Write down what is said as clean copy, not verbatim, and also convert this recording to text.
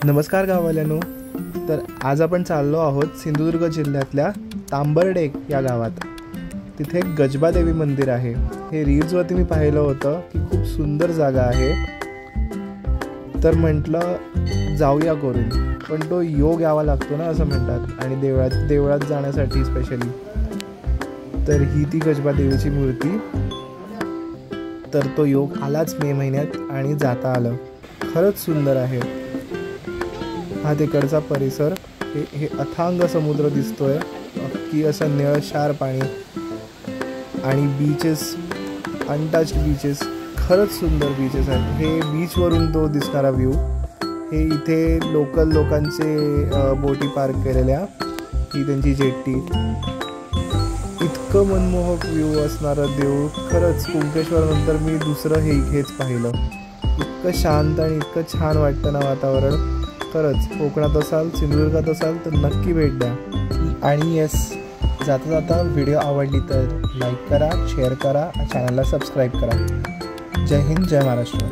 नमस्कार गाववाल्यांनो. तर आज आपण चाललो आहोत सिंधुदुर्ग जिल्ह्यातल्या तांबर्डे या गावात. तिथे एक गजबादेवी मंदिर आहे. हे रील्सवरती मी पाहिलं होतं की खूप सुंदर जागा आहे. तर म्हटलं जाऊया करून, पण तो योग यावा लागतो ना असं म्हणतात, आणि देवळात जाण्यासाठी स्पेशली. तर ही ती गजबादेवीची मूर्ती. तर तो योग आलाच मे महिन्यात आणि जाता आलं. खरंच सुंदर आहे. हा तिकडचा परिसर, हे अथांग समुद्र दिसतोय, की असं निळशार पाणी आणि बीचेस, अनटच्ड बीचेस, खरंच सुंदर बीचेस आहेत. हे बीचवरून तो दिसणारा व्ह्यू. हे इथे लोकल लोकांचे बोटी पार्क केलेल्या, ही त्यांची जेट्टी. इतकं मनमोहक व्ह्यू असणारं देऊळ. खरंच कुंकेश्वरनंतर मी दुसरं हेच पाहिलं. इतकं शांत आणि इतकं छान वाटतं ना वातावरण. खरंच कोकणात असाल, सिंधुदुर्गात असाल तर नक्की भेट द्या. आणि येस, जाता जाता व्हिडिओ आवडली तर लाईक करा, शेअर करा, चॅनलला सबस्क्राईब करा. जय हिंद, जय महाराष्ट्र.